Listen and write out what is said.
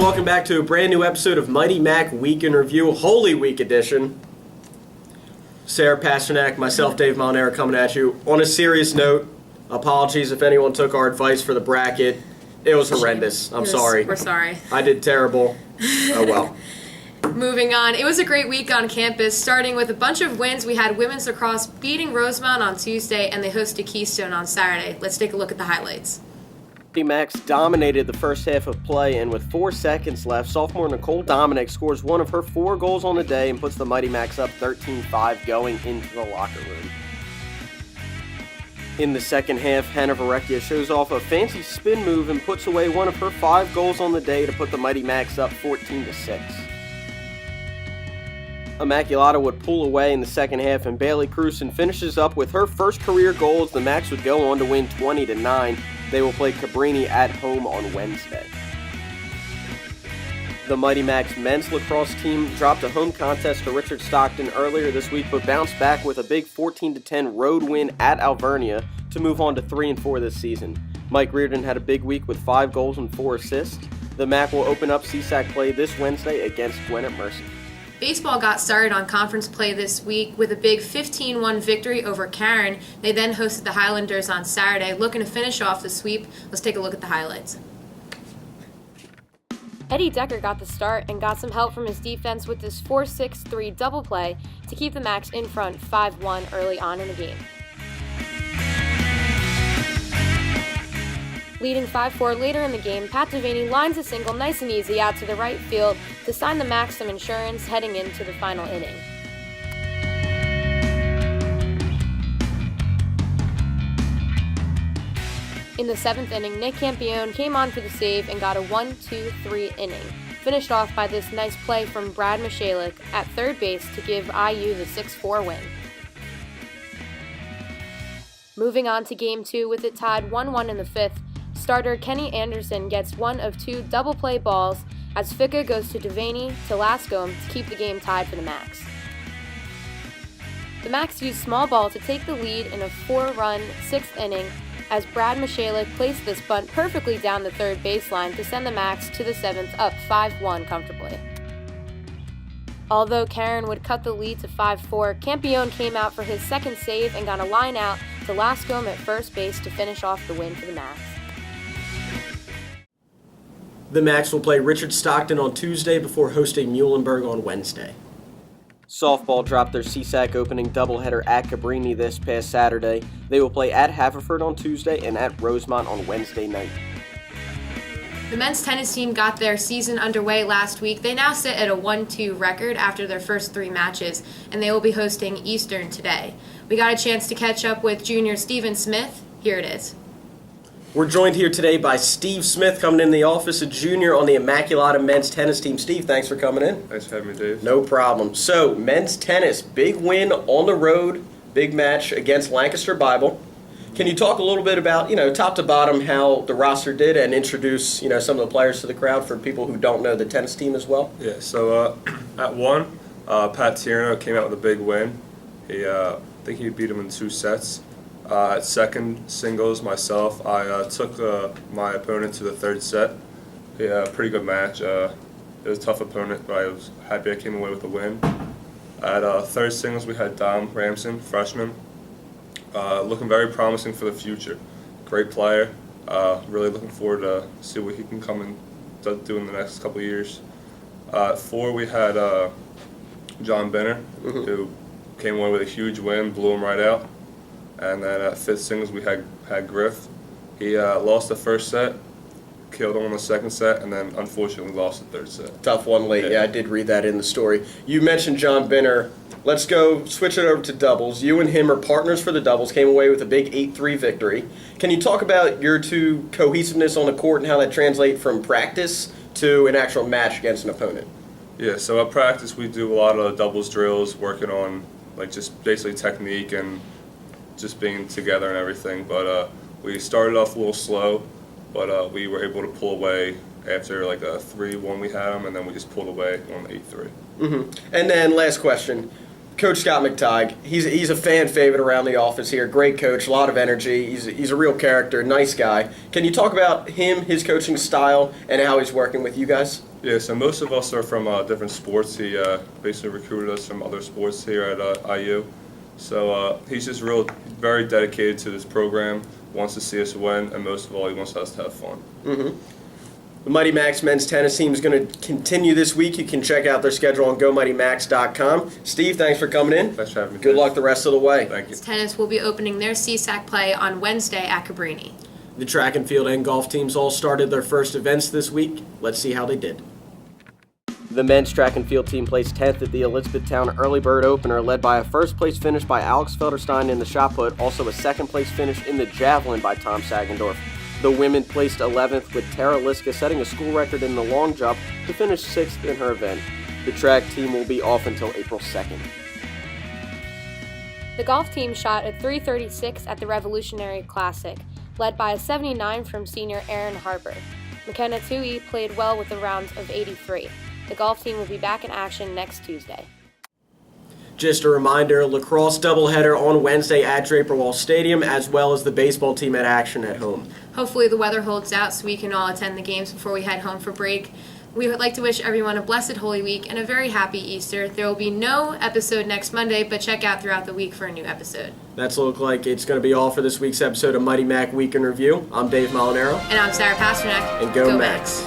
welcome back to a brand new episode of Mighty Mac Week in Review, Holy Week edition. Sarah Pasternak, myself, Dave Molinaro, coming at you. On a serious note, apologies if anyone took our advice for the bracket. It was horrendous. I'm sorry. We're sorry. I did terrible. Oh well. Moving on, it was a great week on campus, starting with a bunch of wins. We had women's lacrosse beating Rosemount on Tuesday, and they hosted Keystone on Saturday. Let's take a look at the highlights. Mighty Macs dominated the first half of play, and with 4 seconds left, sophomore Nicole Dominic scores one of her 4 goals on the day and puts the Mighty Macs up 13-5 going into the locker room. In the second half, Hannah Varecchia shows off a fancy spin move and puts away one of her 5 goals on the day to put the Mighty Macs up 14-6. Immaculata would pull away in the second half, and Bailey Cruson finishes up with her first career goal as the Macs would go on to win 20-9. They will play Cabrini at home on Wednesday. The Mighty Macs men's lacrosse team dropped a home contest to Richard Stockton earlier this week, but bounced back with a big 14-10 road win at Alvernia to move on to 3-4 this season. Mike Reardon had a big week with 5 goals and 4 assists. The Mac will open up CSAC play this Wednesday against Gwinnett Mercy. Baseball got started on conference play this week with a big 15-1 victory over Karen. They then hosted the Highlanders on Saturday, looking to finish off the sweep. Let's take a look at the highlights. Eddie Decker got the start and got some help from his defense with this 4-6-3 double play to keep the Macs in front 5-1 early on in the game. Leading 5-4 later in the game, Pat Devaney lines a single nice and easy out to the right field to sign the Macs some insurance heading into the final inning. In the 7th inning, Nick Campione came on for the save and got a 1-2-3 inning, finished off by this nice play from Brad Michalik at third base to give IU the 6-4 win. Moving on to Game 2 with it tied 1-1 in the 5th, starter Kenny Anderson gets one of 2 double play balls as Ficca goes to Devaney to Lascombe to keep the game tied for the Macs. The Macs used small ball to take the lead in a 4-run 6th inning as Brad Michalik placed this bunt perfectly down the third baseline to send the Macs to the 7th up 5-1 comfortably. Although Karen would cut the lead to 5-4, Campione came out for his second save and got a line out to Lascombe at first base to finish off the win for the Macs. The Macs will play Richard Stockton on Tuesday before hosting Muhlenberg on Wednesday. Softball dropped their CSAC opening doubleheader at Cabrini this past Saturday. They will play at Haverford on Tuesday and at Rosemont on Wednesday night. The men's tennis team got their season underway last week. They now sit at a 1-2 record after their first 3 matches, and they will be hosting Eastern today. We got a chance to catch up with junior Steven Smith. Here it is. We're joined here today by Steve Smith, coming in the office, a junior on the Immaculata men's tennis team. Steve, thanks for coming in. Thanks for having me, Dave. No problem. So, men's tennis, big win on the road, big match against Lancaster Bible. Can you talk a little bit about, top to bottom, how the roster did and introduce, some of the players to the crowd for people who don't know the tennis team as well? Yeah, so at 1, Pat Tierno came out with a big win. I think he beat him in 2 sets. At second singles, myself, I took my opponent to the 3rd set. Yeah, pretty good match. It was a tough opponent, but I was happy I came away with a win. At 3rd singles, we had Dom Ramson, freshman, looking very promising for the future. Great player. Really looking forward to see what he can come and do in the next couple of years. At 4, we had John Benner, who came away with a huge win, blew him right out. And then at 5th singles, we had Griff. He lost the first set, killed him on the 2nd set, and then unfortunately lost the 3rd set. Tough one late. Yeah, I did read that in the story. You mentioned John Benner. Let's go switch it over to doubles. You and him are partners for the doubles, came away with a big 8-3 victory. Can you talk about your 2 cohesiveness on the court and how that translates from practice to an actual match against an opponent? Yeah, so at practice we do a lot of doubles drills, working on just basically technique and just being together and everything, but we started off a little slow, but we were able to pull away after a 3-1 we had them, and then we just pulled away on 8-3. And then last question, Coach Scott McTighe, he's a fan favorite around the office here. Great coach, a lot of energy. He's a real character, nice guy. Can you talk about him, his coaching style, and how he's working with you guys? Yeah, so most of us are from different sports. He basically recruited us from other sports here at IU. So he's just very dedicated to this program, wants to see us win, and most of all, he wants us to have fun. Mm-hmm. The Mighty Macs men's tennis team is going to continue this week. You can check out their schedule on GoMightyMacs.com. Steve, thanks for coming in. Thanks for having me. Good luck the rest of the way. Thank you. Tennis will be opening their CSAC play on Wednesday at Cabrini. The track and field and golf teams all started their first events this week. Let's see how they did. The men's track and field team placed 10th at the Elizabethtown Early Bird Opener, led by a first-place finish by Alex Felderstein in the shot put, also a second-place finish in the javelin by Tom Sagendorf. The women placed 11th, with Tara Liska setting a school record in the long jump to finish 6th in her event. The track team will be off until April 2nd. The golf team shot a .336 at the Revolutionary Classic, led by a 79 from senior Aaron Harper. McKenna Tui played well with a round of 83. The golf team will be back in action next Tuesday. Just a reminder, lacrosse doubleheader on Wednesday at Draper Wall Stadium, as well as the baseball team at action at home. Hopefully the weather holds out so we can all attend the games before we head home for break. We would like to wish everyone a blessed Holy Week and a very happy Easter. There will be no episode next Monday, but check out throughout the week for a new episode. That's look like it's going to be all for this week's episode of Mighty Mac Week in Review. I'm Dave Molinaro. And I'm Sarah Pasternak. And go Macs.